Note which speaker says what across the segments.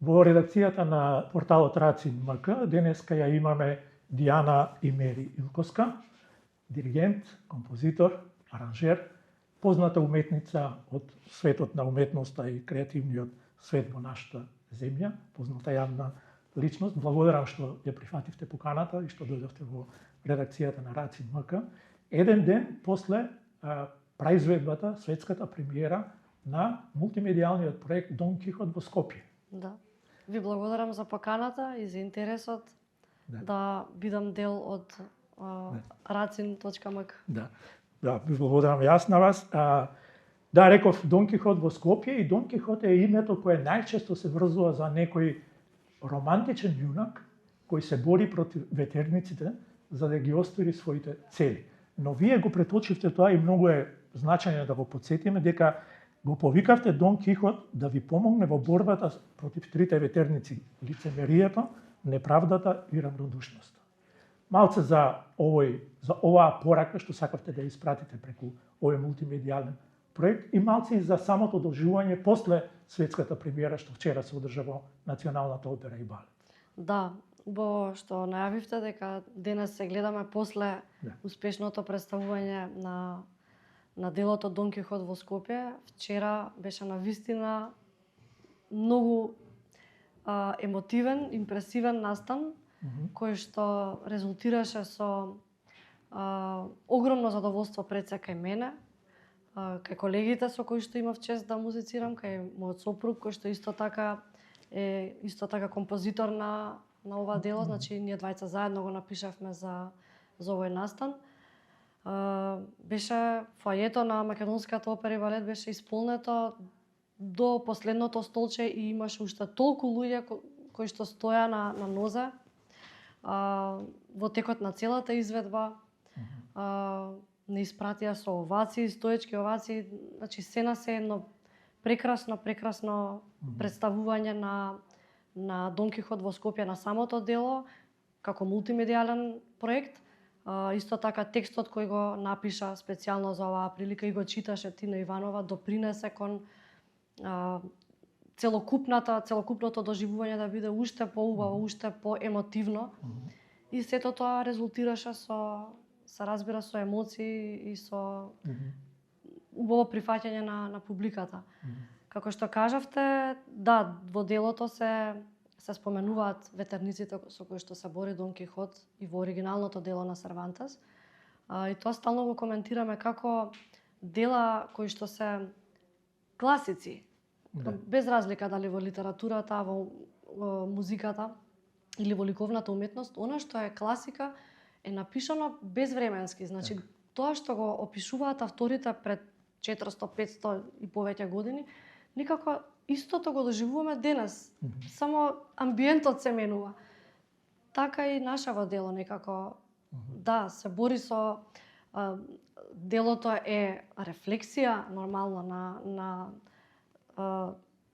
Speaker 1: Во редакцијата на порталот Рацин МК денеска ја имаме Дијана Имери Илковска, диригент, композитор, аранжер, позната уметница од светот на уметноста и креативниот свет во нашата земја, позната јавна личност. Благодарам што ја прифативте поканата и што дојдовте во редакцијата на Рацин МК. Еден ден после праизведбата, светската премиера на мултимедијалниот проект Дон Кихот во Скопје.
Speaker 2: Да. Ви благодарам за поканата и за интересот да бидам дел од racin.mk.
Speaker 1: Да, ви благодарам јас на вас. Да, реков Дон Кихот во Скопје и Дон Кихот е името кое најчесто се врзува за некој романтичен јунак кој се бори против ветерниците за да ги оствари своите цели. Но вие го преточивте тоа и многу е значајно да го потсетиме дека го повикавте Дон Кихот да ви помогне во борбата против трите ветерници: лицемерието, неправдата и равнодушноста. Малце за оваа порака што сакавте да испратите преку овој мултимедијален проект и малце и за самото доживување после светската премиера што вчера се одржа во Националната опера и балет.
Speaker 2: Да, убаво што најавивте дека денес се гледаме после успешното представување на делото Дон Кихот во Скопје. Вчера беше навистина многу емотивен, импресивен настан, кој што резултираше со огромно задоволство пред се кај мене, кај колегите со кои што имав чест да музицирам, кај мојот сопруг кој што исто така е композитор на ова дело, значи ние двајца заедно го напишавме за овој настан. Беше фоајето на Македонската опера и балет беше исполнето до последното столче и имаше уште толку луѓе кои што стоја на нозе во текот на целата изведба. Не испратија со овации, стоечки овации, значи се на се едно прекрасно представување на Дон Кихот во Скопје, на самото дело како мултимедијален проект. Исто така текстот кој го напиша специјално за оваа прилика и го читаше Тина Иванова допринесе кон целокупното доживување да биде уште поубаво, уште поемотивно. И сето тоа резултираше се разбира со емоции и со убаво прифаќање на публиката. Како што кажавте, да, во делото се споменуваат ветерниците со кои што се бори Дон Кихот и во оригиналното дело на Сервантес. И тоа стално го коментираме како дела кои што се класици, без разлика дали во литературата, во музиката или во ликовната уметност, она што е класика е напишано безвременски. Значи, тоа што го опишуваат авторите пред 400, 500 и повеќе години, никако истото го доживуваме денес. Само амбиентот се менува. Така и нашево дело некако, да, се бори со... Делото е рефлексија, нормално, на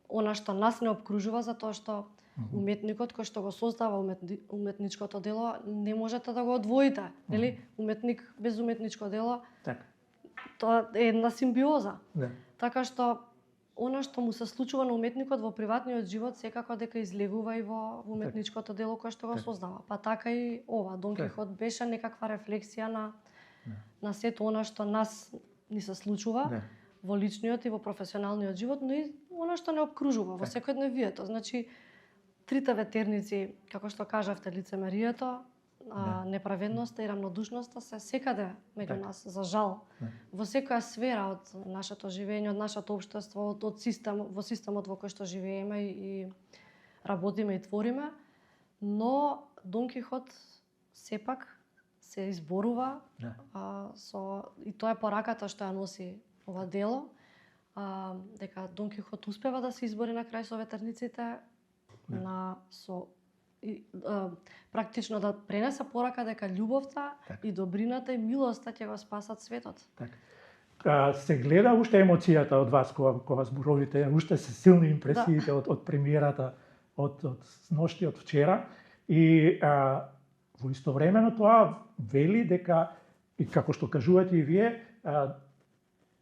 Speaker 2: она што нас не обкружува, затоа што уметникот кој што го создава уметничкото дело не можете да го одвоите, нели? Уметник без уметничко дело, тоа е една симбиоза. Така што она што му се случува на уметникот во приватниот живот секако дека излегува и во уметничкото дело кое што го создава. Па така и ова Дон Кихот беше некаква рефлексија на сето она што нас ни се случува во личниот и во професионалниот живот, но и она што не обкружува во секојдневието. Значи трите ветерници, како што кажавте, лицемерието, неправедноста и равнодушноста се секаде меѓу нас, за жал. Во секоја сфера од нашето живење, од нашето општество, од системот во кој што живееме и работиме и твориме, но Дон Кихот сепак се изборува и тоа е пораката што ја носи ова дело, дека Дон Кихот успева да се избори на крај со ветерниците, практично да пренесе порака дека љубовта и добрината и милоста ќе го спасат светот.
Speaker 1: Се гледа уште емоцијата од вас кога зборовите, уште се силни импресиите од премиерата од сношти, од вчера и во истовремено тоа вели дека, и како што кажувате и вие,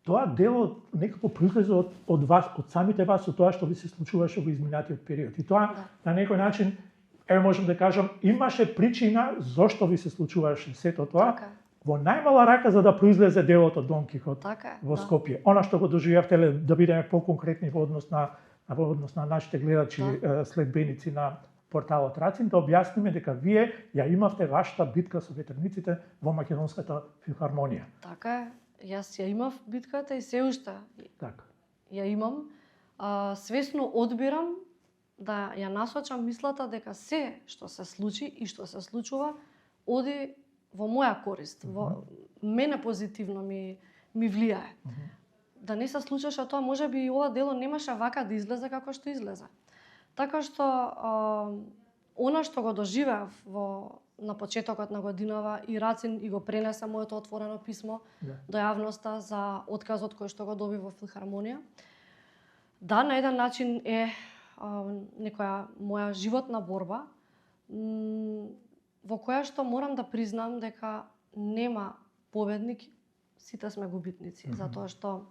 Speaker 1: тоа дело некако произлезе од вас, од самите вас, од тоа што ви се случуваше во изминатиот период. И тоа на некој начин, можам да кажам, имаше причина зошто ви се случуваше сето тоа.
Speaker 2: Така.
Speaker 1: Во најмала рака за да произлезе делото Дон Кихот во Скопје. Она што го доживевте, да бидеме поконкретни во однос на нашите гледачи, следбеници на порталот Рацин, да објасниме дека вие ја имавте вашата битка со ветерниците во Македонската филхармонија.
Speaker 2: Така е. Јас ја имав битката и се уште ја имам. Свесно одбирам да ја насочам мислата дека се што се случи и што се случува оди во моја корист, во мене позитивно ми влијае. Да не се случеше тоа, можеби и ова дело немаше вака да излезе како што излезе. Така што она што го доживеав на почетокот на годинава и Рацин и го пренесе моето отворено писмо до јавноста за отказот кој што го доби во филхармонија. Да, на еден начин е некоја моја животна борба, во која што морам да признам дека нема победник, сите сме губитници, затоа што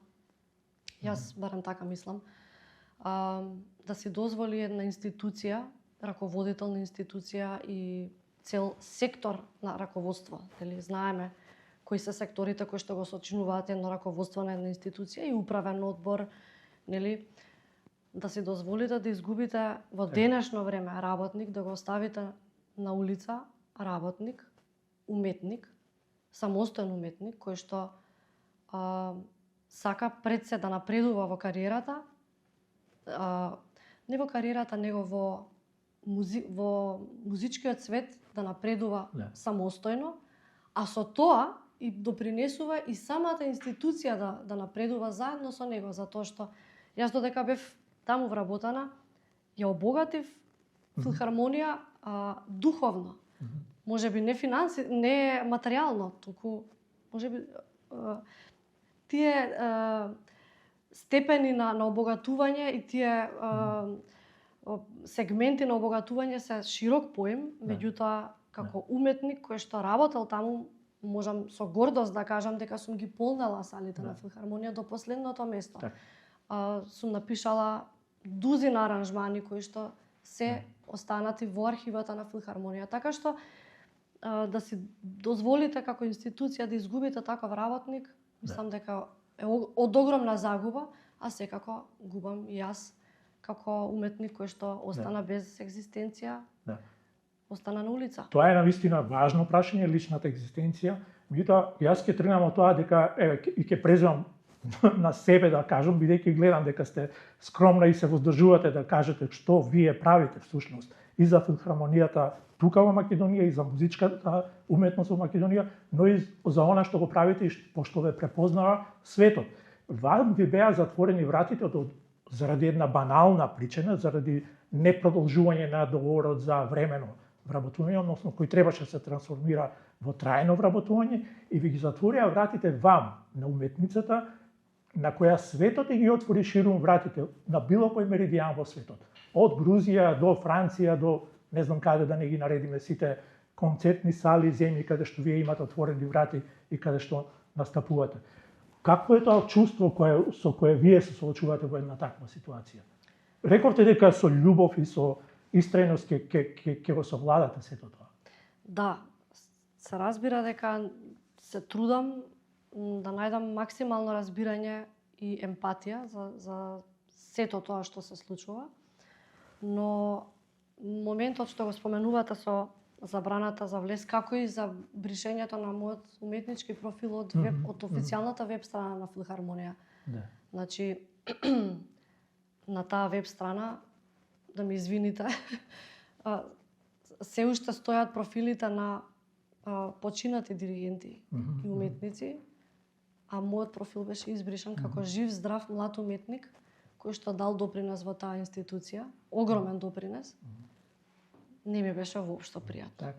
Speaker 2: јас барем така мислам, да си дозволи една институција, раководителна институција и цел сектор на раководство, дали знаеме кои се секторите кои што го сочинуваат едно раководство на една институција и управен одбор, нели, да си дозволите да изгубите во денешно време работник, да го оставите на улица, работник, уметник, самостоен уметник кој што сака пред се да напредува во кариерата, не во кариерата, него во музичкиот свет да напредува самостојно, а со тоа и допринесува и самата институција да напредува заедно со него, затоа што јас додека бев таму вработана, ја обогатив филхармонија духовно. Можеби не не материјално, туку можеби тие степени на обогатување и тие сегменти на обогатување се широк поим, меѓутоа како уметник кој што работел таму, можам со гордост да кажам дека сум ги полнела салите на филхармонија до последното место. Сум напишала дузина аранжмани кои што се останати во архивата на филхармонија, така што да си дозволите како институција да изгубите таков работник, мислам дека е од огромна загуба, а секако губам и јас како уметник кој што остана без екзистенција, остана на улица.
Speaker 1: Тоа е навистина важно прашање, личната екзистенција. Меѓутоа, јас ќе тргнам од тоа дека и ќе преземам на себе да кажам, бидејќи гледам дека сте скромна и се воздржувате да кажете што вие правите всушност и за филхармонијата тука во Македонија и за музичката уметност во Македонија, но и за она што го правите и пошто ве препознава светот. Вам ви беа затворени вратите заради една банална причина, заради непродолжување на договорот за времено вработување, односно кој требаше да се трансформира во трајно вработување, и ви ги затворија вратите вам, на уметницата, на која светот и ги отвори ширум вратите на било кој меридијан во светот. Од Грузија до Франција, до не знам каде да не ги наредиме сите концертни сали, земји каде што вие имате отворени врати и каде што настапувате. Какво е тоа чувство со кое вие се соочувате во една таква ситуација? Рековте дека со љубов и со истрајност ќе го совладате сето тоа.
Speaker 2: Да, се разбира дека се трудам да најдам максимално разбирање и емпатија за сето тоа што се случува, но моментот што го споменувате со забраната за влез, како и за бришењето на мојот уметнички профил од официјалната веб страна на филхармонија. Значи, на таа веб страна, да ми извините, се уште стојат профилите на починати диригенти и уметници, а мојот профил беше избришан како жив, здрав, млад уметник, кој што дал допринес во таа институција, огромен допринес. Не ми беше воопшто пријатно.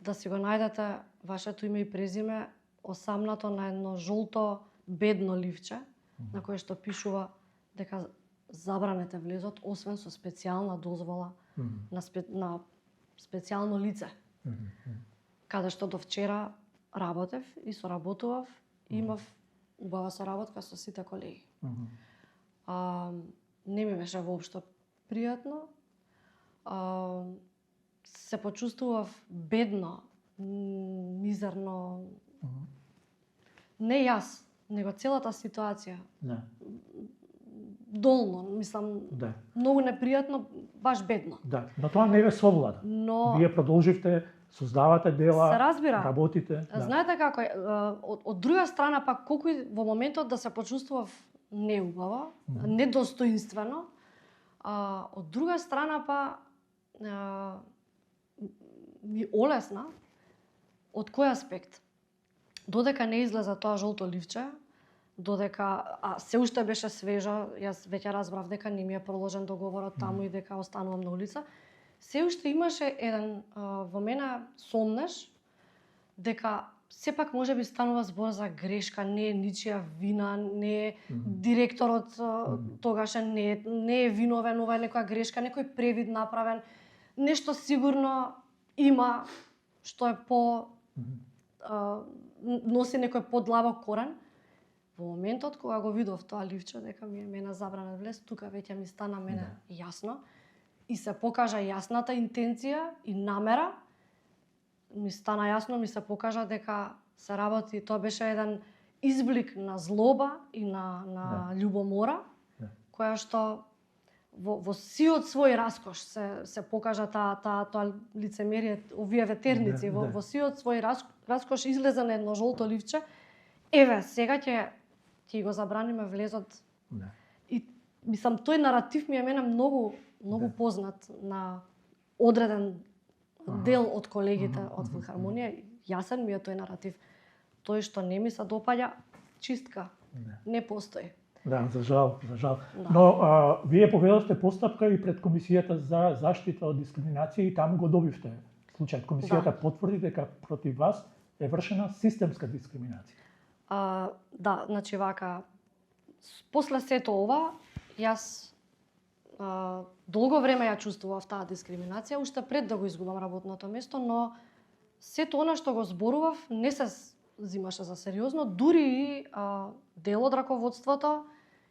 Speaker 2: Да си го најдете вашето име и презиме осамнато на едно жолто бедно ливче, на кое што пишува дека забранете влезот, освен со специјална дозвола на специјално лице. Каде што до вчера работев и соработував, имав убава соработка со сите колеги. Не ми беше воопшто пријатно. Се почувствував бедно, мизерно. Не јас, него целата ситуација. Долно, мислам, многу непријатно, баш бедно.
Speaker 1: Да, но тоа не ве совлада.
Speaker 2: Но
Speaker 1: вие продолживте, создавате дела,
Speaker 2: се разбира.
Speaker 1: Работите.
Speaker 2: Знаете како, од друга страна пак колку и во моментот да се почувствував неубаво, недостоинствено, од друга страна па ми олесна. Од кој аспект? Додека не излеза тоа жолто ливче, додека се уште беше свежа, јас веќе разбрав дека не ми е проложен договорот таму и дека останувам на улица, се уште имаше еден во мене сомнеш дека сепак можеби станува збор за грешка, не е ничија вина, не е директорот тогашен не е виновен, ова е некоја грешка, некој превид направен, нешто сигурно има што е носи некој подлабок корен. Во моментот кога го видов тоа ливче дека ми е мене забранет влез, тука веќе ми стана мене јасно и се покажа јасната интенција и намера. Ми стана јасно, ми се покажа дека се работи, тоа беше еден изблик на злоба и на љубомора, која што во сиот свој раскош се покажа тоа лицемерие, овие ветерници, во сиот свој раскош излезе на едно жолто ливче. Еве, сега ќе го забраниме влезот. И мислам, тој наратив ми е мене многу познат на одреден дел од колегите од Филхармонија. Јасен ми е тој наратив. Тој што не ми се допаѓа, чистка. Не постои.
Speaker 1: Да, за жал. Но вие поведовте постапка и пред Комисијата за заштита од дискриминација и таму го добивте случајот. Комисијата потврди дека против вас е вршена системска дискриминација.
Speaker 2: Да, значи вака, после сето ова, јас долго време ја чувствував таа дискриминација, уште пред да го изгубам работното место, но сето она што го зборував не се взимаше за сериозно, дури и дел од раководството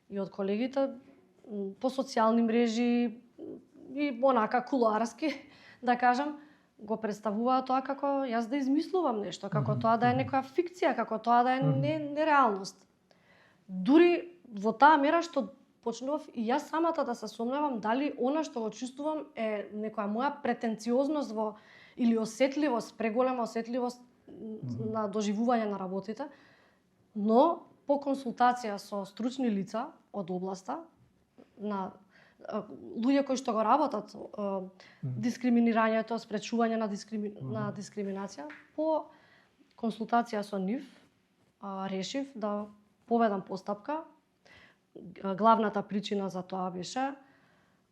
Speaker 2: и од колегите по социјални мрежи и онака кулуарски, да кажам, го представуваат тоа како јас да измислувам нешто, како тоа да е некоја фикција, како тоа да е нереалност. Дури во таа мера што почнував и јас самата да се сомневам дали она што го чувствувам е некоја моја претенциозност или осетливост, преголема осетливост на доживување на работите, но по консултација со стручни лица од областа, на луѓе кои што го работат дискриминирањето, спречување на дискриминација, по консултација со нив решив да поведам постапка. Главната причина за тоа беше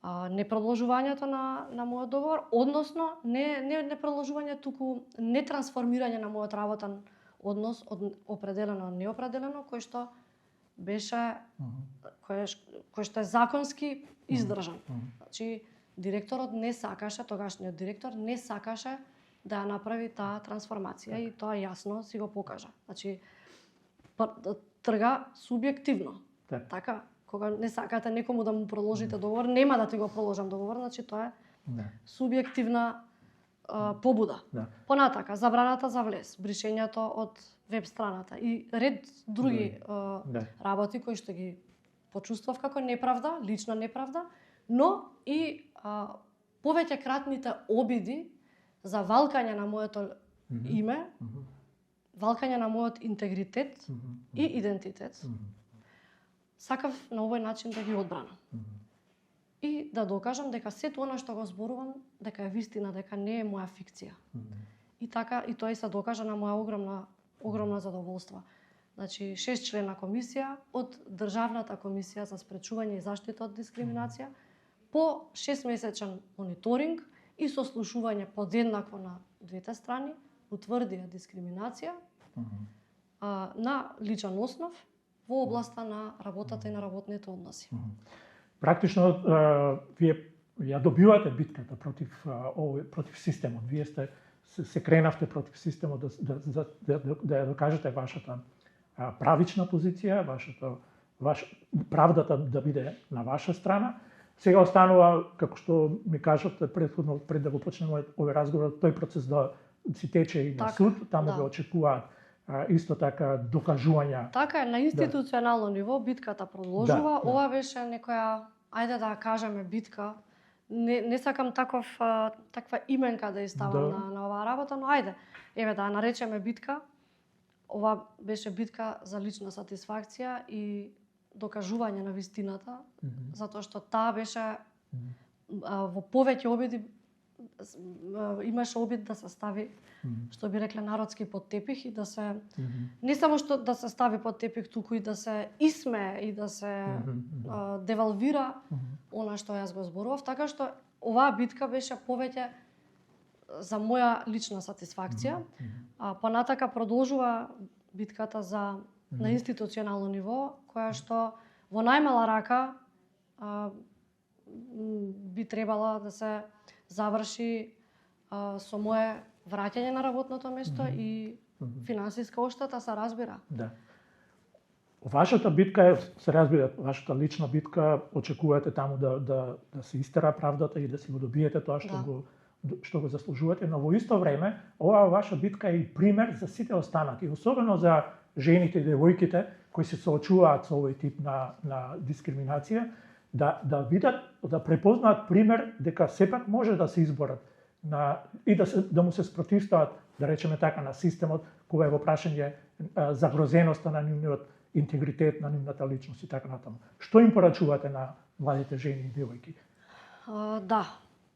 Speaker 2: непродолжувањето на мојот договор, односно не продолжување, туку не трансформирање на мојот работен однос од определено неопределено, кој што беше кој што е законски издржан. Значи директорот не сакаше, тогашниот директор не сакаше да ја направи таа трансформација и тоа јасно си го покажа. Значи трга субјективно. Така, кога не сакате некому да му продолжите договор, нема да ти го продолжам договор, значи тоа е субјективна побуда. Понатака, забраната за влез, бришењето од веб страната и ред други работи кои што ги почувствував како неправда, лична неправда, но и повеќе кратните обиди за валкање на моето име, валкање на мојот интегритет и идентитет. Сакав на овој начин да ги одбранам. И да докажам дека сето она што го зборувам, дека е вистина, дека не е моја фикција. И така, и тоа и се докажа на моја огромна задоволство. Значи, 6-члена комисија од Државната комисија за спречување и заштита од дискриминација, по 6-месечен мониторинг и сослушување подеднакво на двете страни, утврдија дискриминација на личен основ во областа на работата и на работните односи.
Speaker 1: Практично, вие ја добивате битката против системот. Вие се кренавте против системот да ја докажете вашата правична позиција, правдата да биде на ваша страна. Сега останува, како што ми кажавте претходно, пред да го почнеме овој разговор, тој процес да си тече и на суд, таму го очекуваат исто така докажувања.
Speaker 2: Така е, на институционално ниво битката продолжува. Ова беше некоја, ајде да кажеме, битка. Не сакам таква именка да ставам на оваа работа, но ајде, еве да наречеме битка. Ова беше битка за лична сатисфакција и докажување на вистината, затоа што таа беше во повеќе обиди, имаше обид да се стави, што би рекле народски, под тепих и да се не само што да се стави под тепих, туку и да се исмее и да се девалвира она што јас го зборував, така што оваа битка беше повеќе за моја лична сатисфакција. Понатака продолжува битката на институционално ниво, која што во најмала рака би требала да се заврши со мое враќање на работното место и финансиска оштета, се разбира.
Speaker 1: Да. Вашата битка се разбира, вашата лична битка, очекувате таму да се истера правдата и да си го добиете тоа што го заслужувате, но во исто време оваа ваша битка е и пример за сите останати, особено за жените и девојките кои се соочуваат со овој тип на дискриминација, да видат, да препознаат пример дека сепак може да се изборат и да му се спротивстават, да речеме така, на системот кога е во прашање загрозеноста на нивниот интегритет, на нивната личност и така натаму. Што им порачувате на младите жени и девојки?
Speaker 2: Да,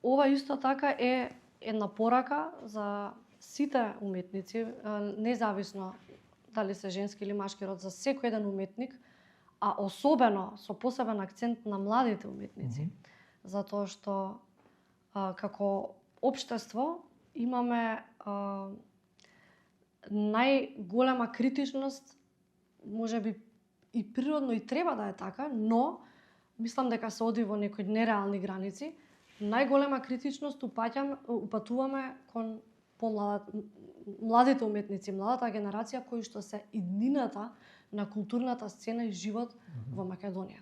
Speaker 2: ова исто така е една порака за сите уметници, независно дали се женски или машки род, за секој еден уметник, а особено со посебен акцент на младите уметници, затоа што како општество имаме најголема критичност, можеби и природно и треба да е така, но мислам дека се оди во некои нереални граници. Најголема критичност упатуваме кон младите уметници, младата генерација кои што се иднината на културната сцена и живот во Македонија.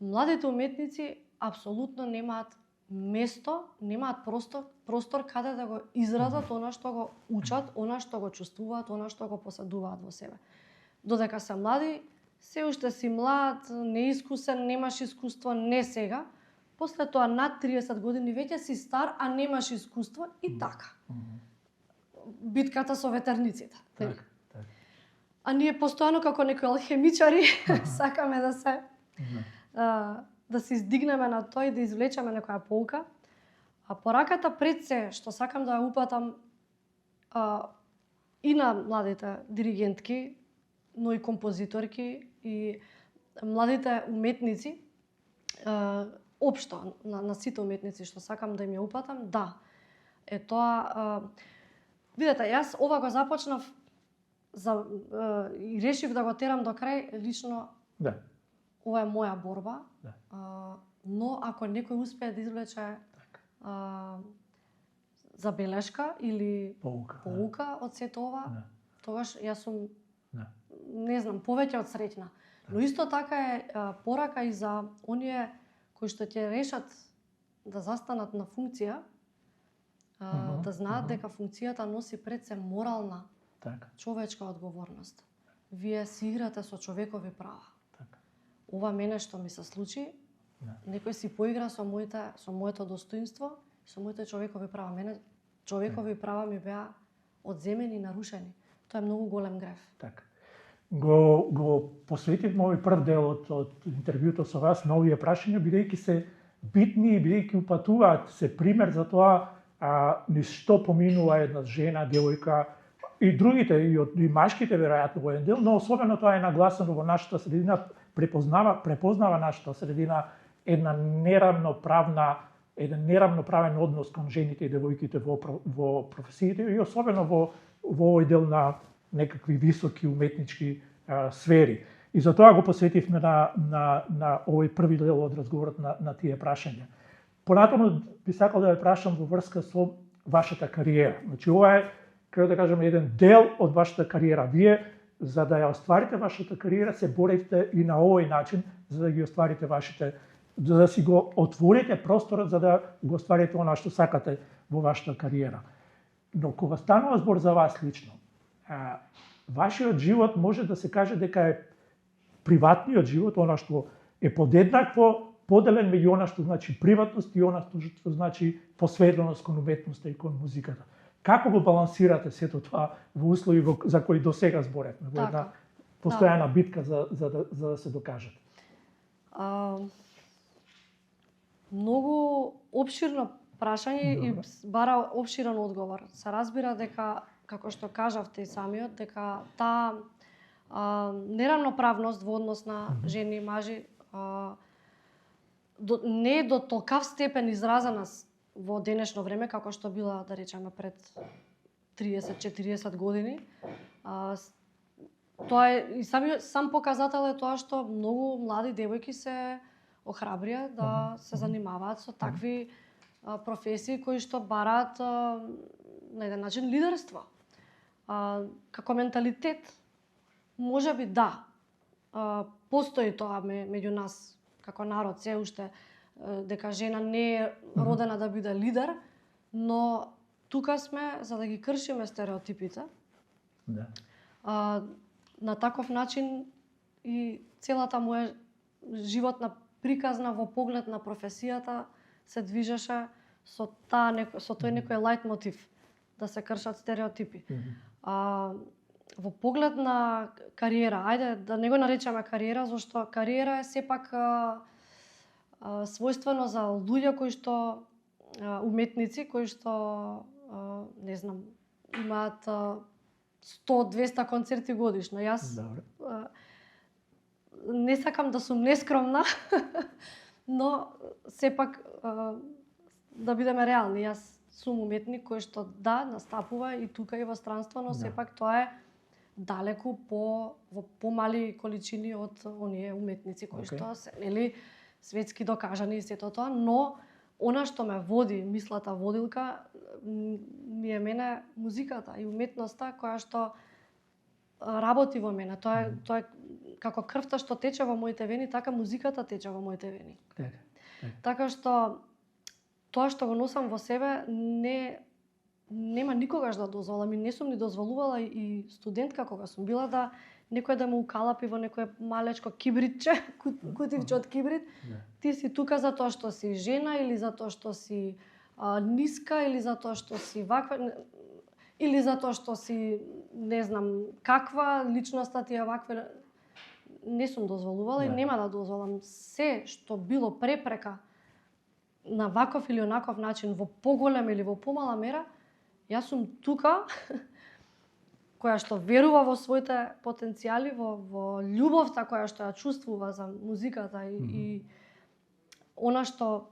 Speaker 2: Младите уметници апсолутно немаат место, немаат простор каде да го изразат она што го учат, она што го чувствуваат, она што го поседуваат во себе. Додека се млади, се уште си млад, неискусен, немаш искуство, не сега. После тоа над 30 години веќе си стар, а немаш искуство и така. Битката со ветерниците. А ние постојано како некои алхемичари сакаме да се издигнеме на тоа и да извлечеме некоја полка. А пораката пред се што сакам да ја упатам и на младите диригентки, но и композиторки и младите уметници, општо на сите уметници што сакам да им ја упатам, да. Е тоа видете, јас ова го започнав и решив да го терам до крај лично. Да. Ова е моја борба. Да. Но ако некој успее да извлече забелешка или поука од сето ова, тогаш јас сум не знам, повеќе од среќна. Но исто така е порака и за оние кои што ќе решат да застанат на функција, да знаат дека функцијата носи пред се морална, човечка одговорност. Вие си играте со човекови права. Ова мене што ми се случи, некој си поигра со моето достоинство, со моите човекови права. Мене човекови права ми беа одземени и нарушени. Тоа е многу голем грев. Така.
Speaker 1: Го посветив мој прв дел од интервјуто со вас на овие прашања, бидејќи се битни и бидејќи упатуваат се пример за тоа низ што поминува една жена, девојка и другите, и машките веројатно во еден дел, но особено тоа е нагласено во нашата средина, препознава нашата средина еден неравноправен однос кон жените и девојките во професиите и особено во овој дел на некакви високи уметнички сфери. И затоа го посветивме на овој први дел од разговорот на тие прашања. Понатаму би сакал да ве прашам во врска со вашата кариера. Значи ова е, како да кажем, еден дел од вашата кариера. Вие за да ја остварите вашата кариера, се боревте и на овој начин, за да ги остварите вашите, за да си го отворите просторот за да го остварите она што сакате во вашата кариера. Но кога станува збор за вас лично, вашиот живот може да се каже дека е приватниот живот, она што е подеднакво поделен меѓу она што значи приватност и она што значи посветеност кон уметноста и кон музиката. Како го балансирате сето тоа во услови за кои досега зборевме, во една постојана битка за да се докажете?
Speaker 2: Многу опширно прашање и бара опширен одговор. Се разбира дека, како што кажавте и самиот, дека таа неравноправност во однос на жени и мажи не е до толкав степен изразена во денешно време, како што била, да речеме, пред 30-40 години. Тоа е и сам показател е тоа што многу млади девојки се охрабрија да се занимаваат со такви професии кои што бараат на еден начин лидерство. Како менталитет, можеби да, постои тоа меѓу нас како народ се уште, дека жена не е родена да биде лидер, но тука сме за да ги кршиме стереотипите.
Speaker 1: Да.
Speaker 2: На таков начин и целата моја животна приказна во поглед на професијата се движеше со тој некој лајт мотив да се кршат стереотипи. Во поглед на кариера, ајде да не го наречеме кариера, зашто кариера е сепак својствено за луѓе кои што уметници кои што не знам, имаат 100-200 концерти годишно. Јас не сакам да сум нескромна, но сепак да бидеме реални. Јас сум уметник кој што настапува и тука и во странство, но сепак тоа е далеку во помали количини од оние уметници кои што се светски докажани и сето тоа, но она што ме води, мислата водилка, ми е мене музиката и уметноста која што работи во мене. Тоа е како крвта што тече во моите вени, така музиката тече во моите вени. Така што тоа што го носам во себе нема никогаш да дозволам и не сум ни дозволувала и студентка кога сум била да некој да ме укалапи во некое малечко кибритче, кутивче од кибрит. Ти си тука затоа што си жена или затоа што си ниска или затоа што си ваква или затоа што си не знам каква личноста ти е ваква. Не сум дозволувала и нема да дозволам. Се што било препрека на ваков или онаков начин во поголема или во помала мера, јас сум тука која што верува во своите потенцијали, во љубовта која што ја чувствува за музиката и она што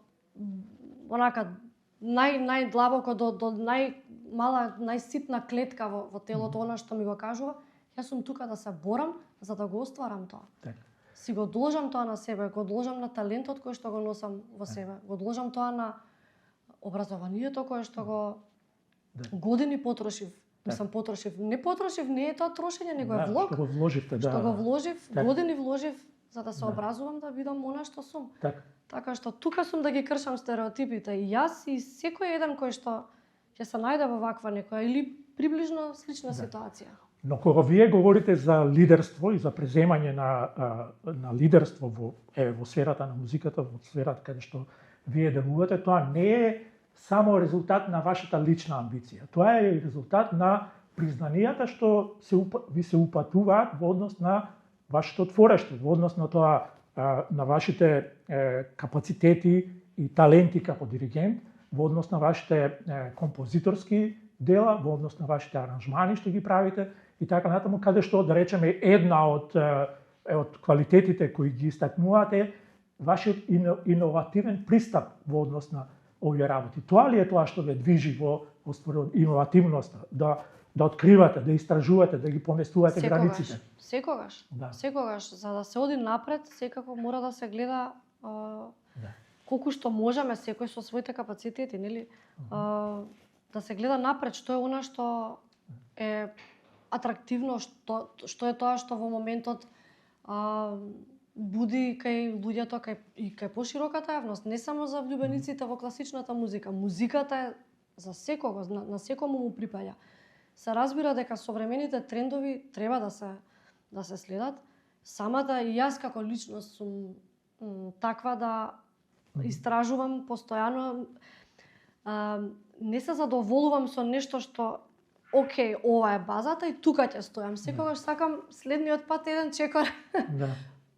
Speaker 2: онака најдлабоко до најмала, најситна клетка во телото, она што ми го кажува, јас сум тука да се борам за да го остварам тоа. Си го должам тоа на себе, го должам на талентот кој што го носам во себе, го должам тоа на образованието кое што го години потрошив. Не потрошив, не е тоа трошење, него е влог.
Speaker 1: Што го вложивте,
Speaker 2: Што го вложив, години вложив за да се образувам да бидам она што сум. Така што тука сум да ги кршам стереотипите и јас и секој еден кој што ќе се најде во ваква некоја или приближно слична ситуација.
Speaker 1: Но кога вие говорите за лидерство и за преземање на лидерство во сферата на музиката, во сферата каде што вие делувате, тоа не е само резултат на вашата лична амбиција. Тоа е резултат на признанијата што ви се упатуваат во однос на вашето творештво, во однос на тоа на вашите капацитети и таленти како диригент, во однос на вашите композиторски дела, во однос на вашите аранжмани што ги правите и така натаму, каде што да речеме една од квалитетите кои ги истакнувате, вашиот иновативен пристап во однос на овие работи. Тоа ли е тоа што ве движи во иновативноста, да откривате, да истражувате, да ги поместувате границите?
Speaker 2: Секогаш. За да се оди напред, секако мора да се гледа колку што можеме секој со своите капацитети, нели? Да се гледа напред што е она што е атрактивно што е тоа што во моментот буди кај луѓето, кај пошироката јавност, не само за влюбениците во класичната музика. Музиката е за секого, на секому му припаѓа. Се разбира дека современите трендови треба да се следат. Самата и јас како личност сум таква да истражувам постојано. Не се задоволувам со нешто што окей, ова е базата и тука ќе стојам. Секогаш сакам следниот пат еден чекор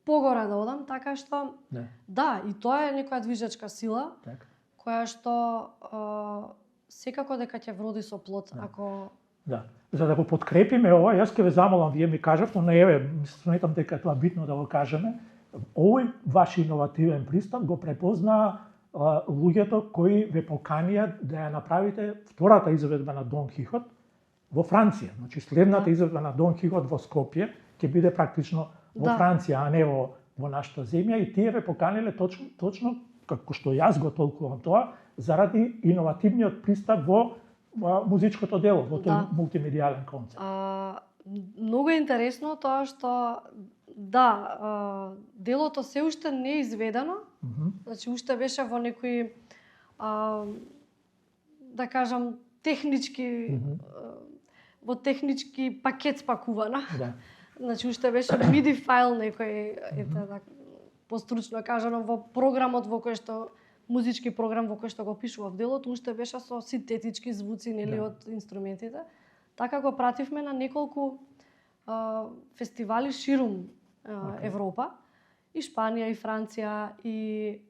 Speaker 2: погоре да одам, така што да, и тоа е некоја движечка сила која што секако дека ќе вроди со плод ако
Speaker 1: За да го подкрепиме ова, јас ќе ве замолам, вие ми кажавте, но еве, сметам дека тоа битно да го кажеме. Овој ваш иновативен пристап го препознаа луѓето кои ве поканија да ја направите втората изведба на Дон Кихот во Франција. Значи следната изведба на Дон Кихот во Скопје ќе биде практично во Франција, а не во нашата земја, и тие ве поканиле точно како што јас го толкувам тоа, заради иновативниот пристап во музичкото дело, во тој мултимедијален концепт.
Speaker 2: Многу е интересно тоа што делото се уште не е изведено, значи уште беше во некои да кажам технички во технички пакет спакувана. Значи уште беше MIDI файл некој постручно кажано во програмот во кој што музички програм во кој што го пишував делото, уште беше со синтетички звуци нели од инструментите. Така го пративме на неколку фестивали ширум Европа, и Шпанија, и Франција, и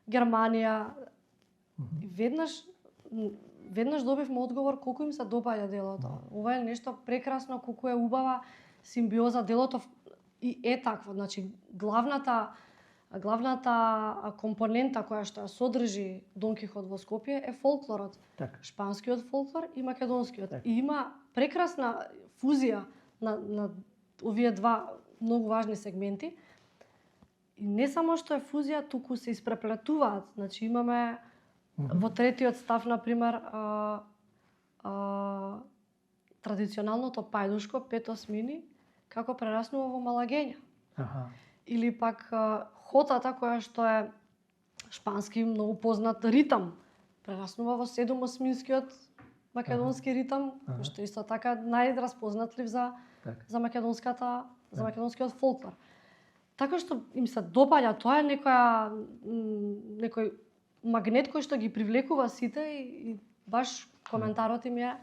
Speaker 2: Германија. И веднаш добивме одговор колку им се допаѓа делото. Ова е нешто прекрасно, колку е убава симбиоза делото и е такво. Значи главната компонента која што ја содржи Дон Кихот во Скопје е фолклорот. Шпанскиот фолклор и македонскиот. И има прекрасна фузија на овие два многу важни сегменти. И не само што е фузија, туку се испреплетуваат. Значи имаме во третиот став, например, традиционалното пајдушко, 5/8, како прераснува во малагења. Или пак хотата, која што е шпански многу познат ритам, прераснува во 7/8 македонски ритам, кој што исто така најраспознатлив за македонскиот фолклор. Така што им се допаѓа, тоа е некој магнет кој што ги привлекува сите и баш коментарот им е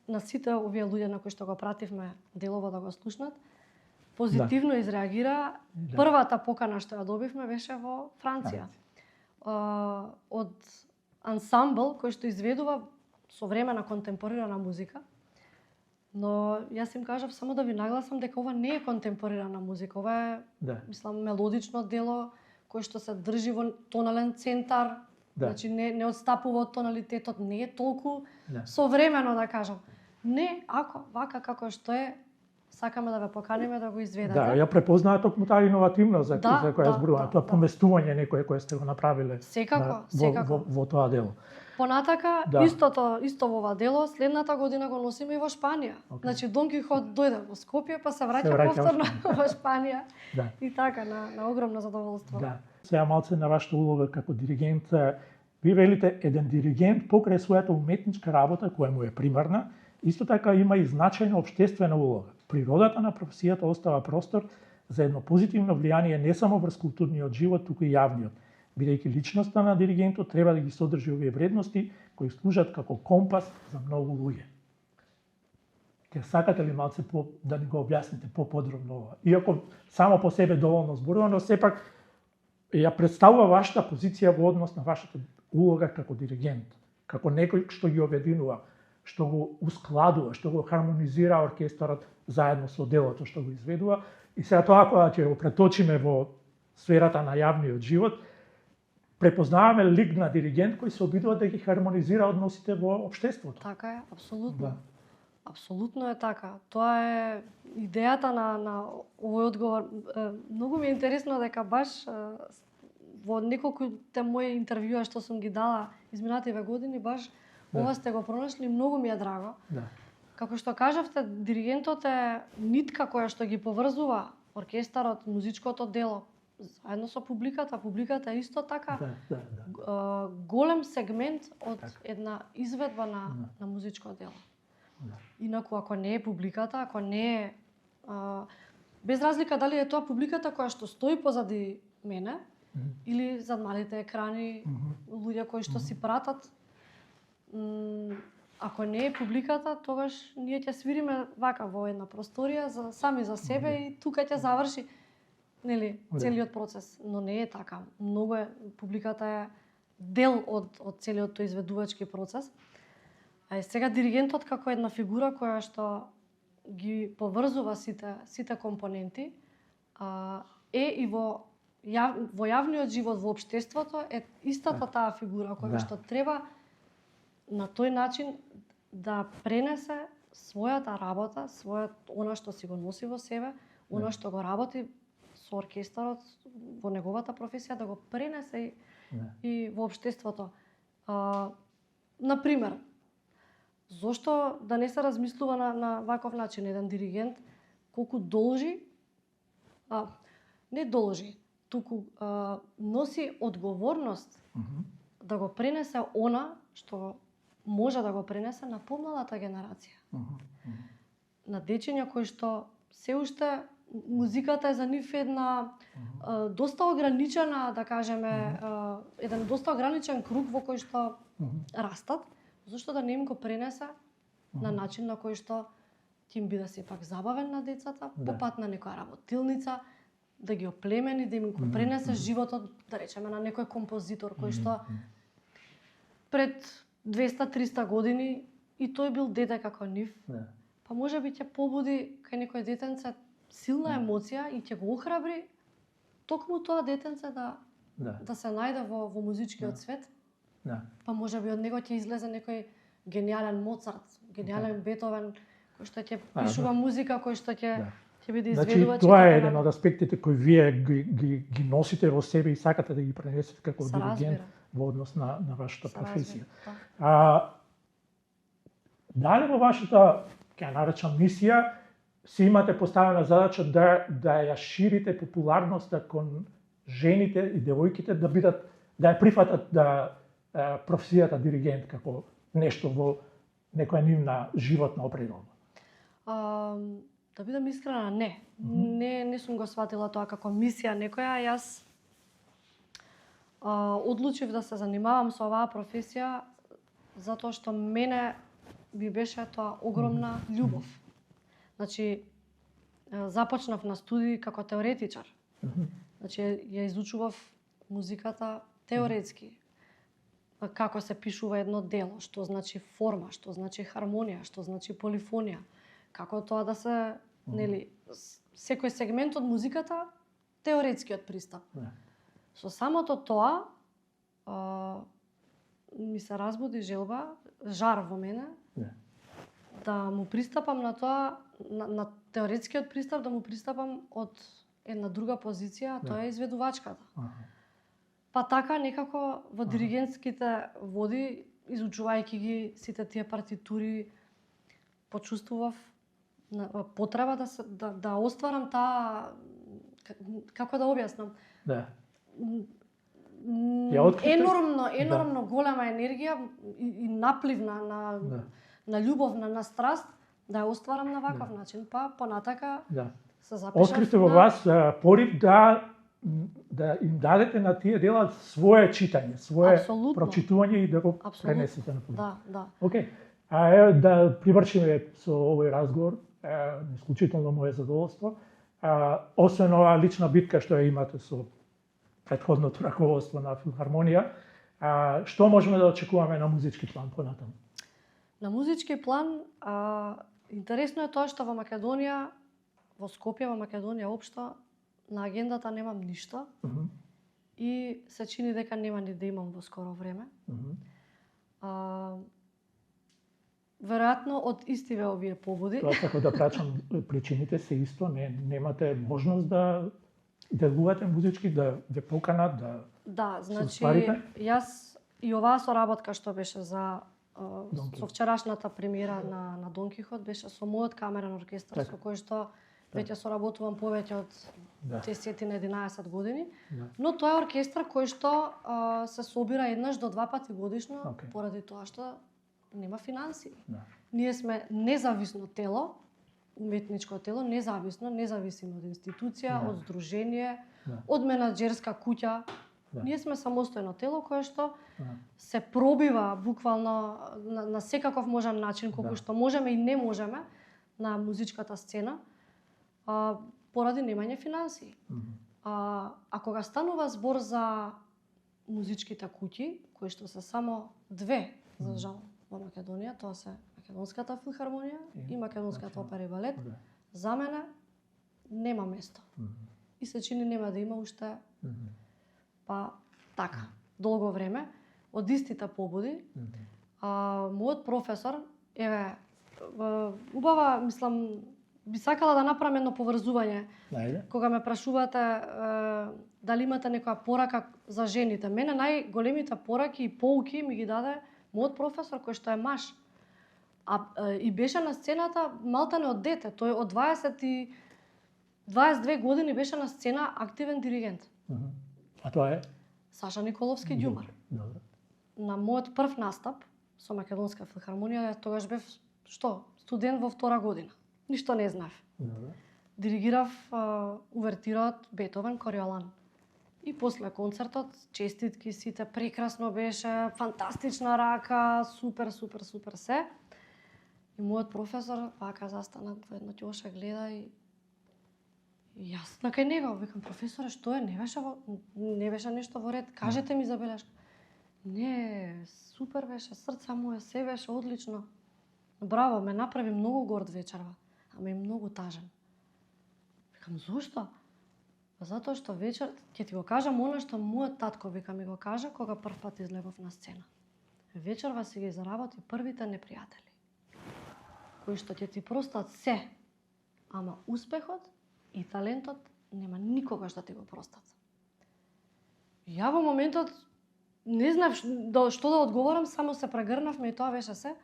Speaker 2: на сите овие луѓе на кои што го пративме делово да го слушнат. Позитивно изреагира. Првата покана што ја добивме беше во Франција. Од ансамбл кој што изведува современа контемпорирана музика. Но јас им кажав само да ви нагласам дека ова не е контемпорирана музика, ова е мислам мелодично дело кој што се држи во тонален центар, значи не одстапува од тоналитетот, не е толку современо да кажам. Не, вака како што е, сакаме да ве поканиме да го изведете.
Speaker 1: Ја препознаа токму таа иновативност за која зборуваме, тоа поместување некое кое сте го направиле во тоа дело.
Speaker 2: Понатака, исто во ова дело, следната година го носиме и во Шпанија. Значи Дон Кихот дојде во Скопје, па се враќа повторно во Шпанија. И така, на огромно задоволство.
Speaker 1: Сега малце на вашата улога како диригент. Ви велите, еден диригент покрај својата уметничка работа, која му е примарна, исто така има и значајна општествена улога. Природата на професијата остава простор за едно позитивно влијание не само врз културниот живот, туку и јавниот. Бидејќи личноста на диригентот треба да ги содржи овие вредности кои служат како компас за многу луѓе. Ке сакате ли малце да ни го објасните поподробно ова? Иако само по себе доволно зборува, но сепак ја представува вашата позиција во однос на вашата улога како диригент, како некој што ги обединува, што го ускладува, што го хармонизира оркестарот заедно со делото што го изведува. И сега тоа кога ќе го преточиме во сферата на јавниот живот, препознаваме лик на диригент кој се обидува да ги хармонизира односите во општеството.
Speaker 2: Така е, апсолутно. Апсолутно е така. Тоа е идејата на овој одговор. Многу ми е интересно дека баш во неколкуте мои интервјуа што сум ги дала изминативе години, баш ова сте го пронашли, многу ми е драго. Како што кажавте, диригентот е нитка која што ги поврзува оркестарот, музичкото дело, заедно со публиката. Публиката е исто така голем сегмент од една изведба на музичко дело. Инаку, ако не е публиката, ако не е... без разлика дали е тоа публиката која што стои позади мене, или зад малите екрани, луѓе кои што си пратат, ако не е публиката, тогаш ние ќе свириме вака во една просторија сами за себе и тука ќе заврши, нели, целиот процес, но не е така. Многу е, публиката е дел од целиот тој изведувачки процес. А е сега диригентот како една фигура која што ги поврзува сите компоненти, е и во јавниот живот, во општеството е истата таа фигура која што треба на тој начин да пренесе својата работа, она што си го носи во себе, она што го работи со оркестарот во неговата професија, да го пренесе и во општеството. Например, зошто да не се размислува на ваков начин еден диригент, колку должи, не должи, туку носи одговорност да го пренесе она што може да го пренесе на помладата генерација. На дечиња кои што се уште музиката е за нив една доста ограничена, да кажеме, еден доста ограничен круг во кој што растат, зашто да не им го пренесе на начин на кој што ќе им биде сепак забавен на децата, по пат на некоја работилница, да ги оплемени, да им го пренесе животот, да речеме, на некој композитор кој што пред 200-300 години и тој бил дете како нив, па може би ќе побуди кај некој детенце силна емоција и ќе го охрабри токму тоа детенце да се најде во музичкиот свет. Па може би од него ќе излезе некој гениален Моцарт, гениален Бетовен, кој што ќе пишува музика, кој што ќе биде изведувач.
Speaker 1: Значи, тоа е еден од аспектите кои вие ги носите во себе и сакате да ги пренесете како диригент во однос на вашата професија. Дали во вашата, ќе наречам, мисија, си имате поставена задача да ја ширите популарноста кон жените и девојките да ја прифатат професијата диригент како нешто во некоја нивна животна определба?
Speaker 2: Да бидам искрена, не сум го сватила тоа како мисија некоја. Јас одлучив да се занимавам со оваа професија затоа што мене би беше тоа огромна љубов. Значи, започнав на студии како теоретичар. Значи, ја изучував музиката теоретски. Како се пишува едно дело, што значи форма, што значи хармонија, што значи полифонија. Како тоа да се, нели, секој сегмент од музиката, теоретскиот пристап. Со самото тоа, ми се разбуди желба, жар во мене, да му пристапам на тоа, на теоретскиот пристап, да му пристапам од една друга позиција, тоа е изведувачката. Па така некако во диригентските води, изучувајќи ги сите тие партитури, почувствував потреба да остварам таа, како да објаснам, енормно голема енергија и наплив на љубов, на страст, да ја остварам на ваков начин, па понатака се запишав.
Speaker 1: Открите во вас порив да им дадете на тие дела свое читање, свое прочитување и да го пренесете на публика.
Speaker 2: Да.
Speaker 1: Океј. Да привршиме со овој разговор, исклучително моје задоволство. Освен оваа лична битка што ја имате со претходното раководство на Филхармонија, што можеме да очекуваме на музички план понатаму?
Speaker 2: На музички план, интересно е тоа што во Македонија, во Скопје, во Македонија општо, на агендата немам ништо и се чини дека нема ни да имам во скоро време. Веројатно од истиве овие поводи.
Speaker 1: Тоа како да прачам, причините се исто, немате можност да делувате музички, да ве поканат,
Speaker 2: да, значи, јас и оваа соработка што беше за со вчерашната премиера на Дон Кихот беше со мојот камерен оркестар, со кој што веќе соработувам повеќе од 10 на 11 години. Но тоа е оркестар кој што се собира еднаш до 2 пати годишно, поради тоа што нема финансии. Ние сме независно тело, уметничко тело, независимо од институција, од здружение, од менаџерска куќа. Ние сме самостојно тело кое што се пробива буквално на секаков можен начин, колку што можеме и не можеме на музичката сцена, поради немање финансии. А кога станува збор за музичките куќи, кои што се само две, за жал, во Македонија, тоа се Македонската филхармонија и Македонската опера и балет, за мене нема место. И се чини нема да има уште па така, долго време, од истите побуди. Мојот професор, еве, убава, мислам, би сакала да направам едно поврзување. Кога ме прашувате дали имате некоја порака за жените, мене најголемите пораки и поуки ми ги даде мојот професор кој што е маж. И беше на сцената малтане од дете. Тој од 22 години беше на сцена активен диригент.
Speaker 1: А тоа е?
Speaker 2: Саша Николовски Ѓумар. На мојот прв настап со Македонска филхармонија, тогаш бев студент во втора година. Ништо не знаев. Диригирав увертирот Бетовен Кориолан. И после концертот, честитки сите, прекрасно беше, фантастична рака, супер се. И мојот професор вака застана во едно ќоше, гледа и јас на кај него, викам, професоре, што е? Не беше нешто во ред, кажете ми забелешка. Не, супер беше, срца моја, се беше одлично. Браво, ме направи многу горд вечерва, ама и многу тажен. Викам, зошто? Затоа што вечер, ќе ти го кажам она што мојот татко вика ми го кажа кога прв пат излегов на сцена. Вечерва си ги заработи првите непријатели, кои што ќе ти простат се, ама успехот и талентот нема никогаш да ти го простат. Ја во моментот не знав што да одговорам, само се прегрнавме и тоа беше се.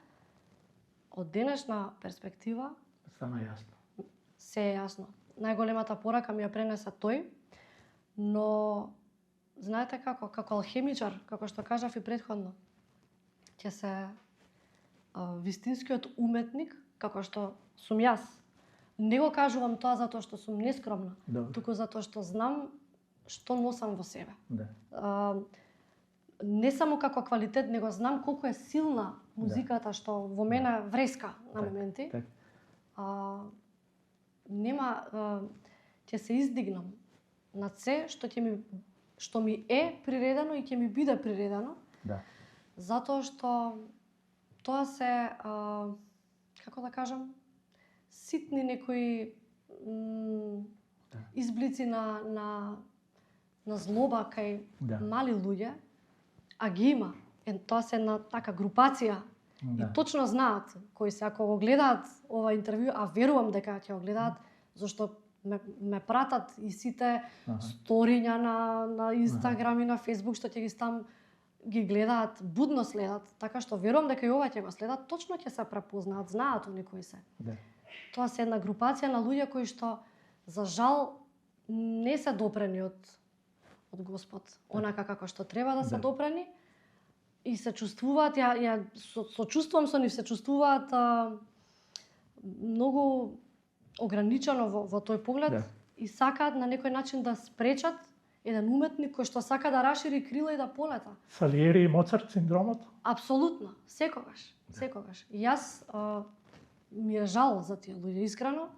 Speaker 2: Од денешна перспектива
Speaker 1: стана јасно.
Speaker 2: Се е јасно. Најголемата порака ми ја пренесе тој, но знаете како алхемичар, како што кажав и претходно, ќе се вистинскиот уметник, како што сум јас. Не го кажувам тоа затоа што сум нескромна, туку затоа што знам што носам во себе. Не само како квалитет, него знам колку е силна музиката што во мене вреска на моменти. Ќе се издигнам на се што ми е приредено и ќе ми биде приредено. Затоа што тоа се, како да кажам, ситни некои изблици на злоба кај мали луѓе, а ги има. Тоа се една така групација и точно знаат кои се, ако го гледаат ова интервју, а верувам дека ќе го гледаат, зашто ме пратат и сите сториња на Инстаграм и на Фейсбук што ќе ги ставам, ги гледаат, будно следат, така што верувам дека и ова ќе го следат, точно ќе се препознаат, знаат они кои се. Тоа се една групација на луѓе кои што, за жал, не се допрени од Господ, онака како што треба да се допрени, и се чувствуваат, сочувствувам со нив, се чувствуваат многу ограничено во тој поглед и сакаат на некој начин да спречат еден уметник кој што сака да расшири крила и да полета.
Speaker 1: Салиери и Моцарт синдромот?
Speaker 2: Апсолутно, секогаш. Јас ми е жал за тие луѓе, искрено,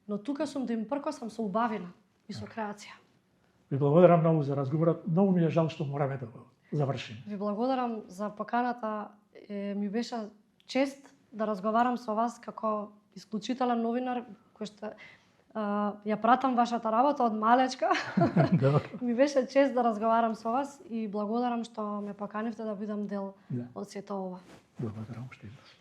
Speaker 2: но тука сум да им пркосам со убавина и со креација.
Speaker 1: Ви благодарам многу за разговорот. Многу ми е жал што мораме да го завршиме.
Speaker 2: Ви благодарам за поканата. Ми беше чест да разговарам со вас како исклучителен новинар кој што ја пратам вашата работа од малечка. Ми беше чест да разговарам со вас и благодарам што ме поканивте да бидам дел од сето ова.
Speaker 1: Благодарам уште еднаш.